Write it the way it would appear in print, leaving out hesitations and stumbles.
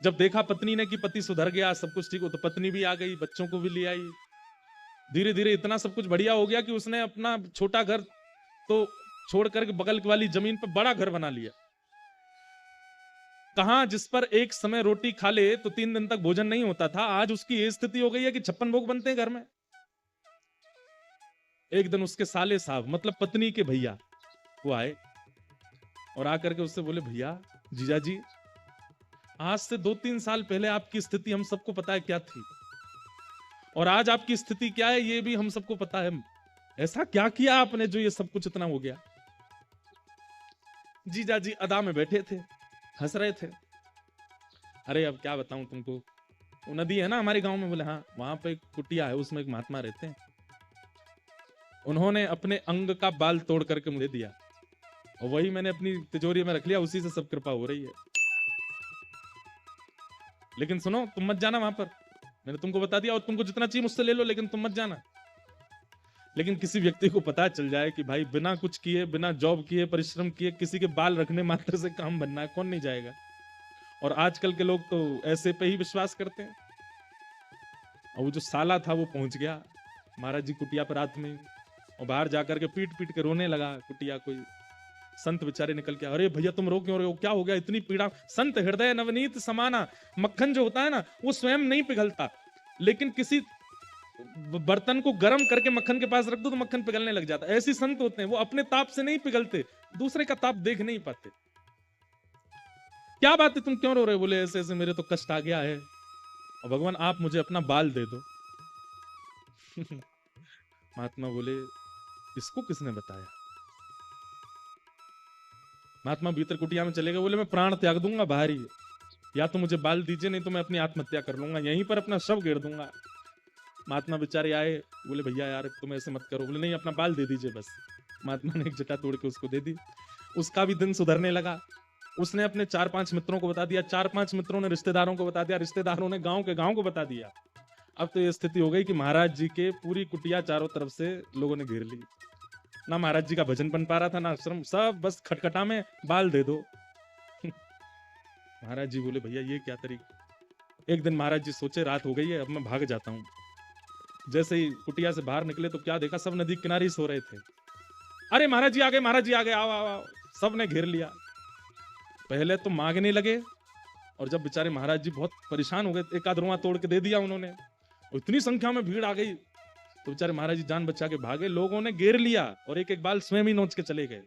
जब देखा पत्नी ने कि पति सुधर गया, सब कुछ ठीक हो, तो पत्नी भी आ गई, बच्चों को भी ले आई। धीरे धीरे इतना सब कुछ बढ़िया हो गया कि उसने अपना छोटा घर तो छोड़ करके बगल वाली जमीन पर बड़ा घर बना लिया। कहा जिस पर एक समय रोटी खा ले तो 3 दिन तक भोजन नहीं होता था, आज उसकी ये स्थिति हो गई है कि 56 भोग बनते हैं घर में। एक दिन उसके साले साहब मतलब पत्नी के भैया वो आए और आकर के उससे बोले, भैया जीजा जी, आज से 2-3 साल पहले आपकी स्थिति हम सबको पता है क्या थी, और आज आपकी स्थिति क्या है ये भी हम सबको पता है। ऐसा क्या किया आपने जो ये सब कुछ इतना हो गया? जीजा जी अदा में बैठे थे, हंस रहे थे। अरे अब क्या बताऊं तुमको, वो नदी है ना हमारे गांव में। बोले हाँ, वहां पे एक कुटिया है, उसमें एक महात्मा रहते हैं। उन्होंने अपने अंग का बाल तोड़ करके मुझे दिया और वही मैंने अपनी तिजोरी में रख लिया, उसी से सब कृपा हो रही है। लेकिन सुनो, तुम मत जाना वहां पर, मैंने तुमको बता दिया, और तुमको जितना चाहिए मुझसे ले लो, लेकिन तुम मत जाना। लेकिन किसी व्यक्ति को पता चल जाए कि भाई बिना कुछ किए, बिना जॉब किए, परिश्रम किए, किसी के बाल रखने मात्र से काम बनना है, कौन नहीं जाएगा? और आजकल के लोग तो ऐसे पे ही विश्वास करते हैं। और वो जो साला था वो पहुंच गया महाराज जी कुटिया पर रात में, और बाहर जाकर के पीट पीट के रोने लगा कुटिया। कोई संत बेचारे निकल के, अरे भैया तुम रो क्यों रहे हो, क्या हो गया, इतनी पीड़ा? संत हृदय नवनीत समाना, मक्खन जो होता है ना वो स्वयं नहीं पिघलता, लेकिन किसी बर्तन को गर्म करके मक्खन के पास रख दो तो मक्खन पिघलने लग जाता है। ऐसे संत होते हैं, वो अपने ताप से नहीं पिघलते, दूसरे का ताप देख नहीं पाते। क्या बात है, तुम क्यों रो रहे हो? बोले ऐसे ऐसे मेरे तो कष्ट आ गया है, और भगवान आप मुझे अपना बाल दे दो। महात्मा बोले, इसको किसने बताया? महात्मा भीतर कुटिया में चले गए, बोले मैं प्राण त्याग दूंगा बाहर ही, या तो मुझे बाल दीजिए, नहीं तो मैं अपनी आत्महत्या कर लूंगा, यहीं पर अपना शव घेर दूंगा। महात्मा बेचारे आए, बोले भैया यार तुम ऐसे मत करो। बोले नहीं, अपना बाल दे दीजिए बस। महात्मा ने एक जटा तोड़ के उसको दे दी। उसका भी दिन सुधरने लगा। उसने अपने 4-5 मित्रों को बता दिया, 4-5 मित्रों ने रिश्तेदारों को बता दिया, रिश्तेदारों ने गांव के गांव को बता दिया। अब तो ये स्थिति हो गई कि महाराज जी के पूरी कुटिया चारों तरफ से लोगों ने घेर ली। ना महाराज जी का भजन बन पा रहा था, ना आश्रम, सब बस खटखटा में बाल दे दो। महाराज जी बोले भैया ये क्या तरीका। एक दिन महाराज जी सोचे रात हो गई है, अब मैं भाग जाता हूँ। जैसे ही कुटिया से बाहर निकले तो क्या देखा, सब नदी किनारे सो रहे थे। अरे महाराज जी आ गए, महाराज जी आ गए, आओ आओ आओ। सबने घेर लिया। पहले तो मांगने लगे, और जब बेचारे महाराज जी बहुत परेशान हो गए, एक आध रुआ तोड़ के दे दिया उन्होंने। इतनी संख्या में भीड़ आ गई तो बेचारे महाराज जी जान बचा के भागे। लोगों ने घेर लिया और एक एक बाल स्वयं ही नोच के चले गए।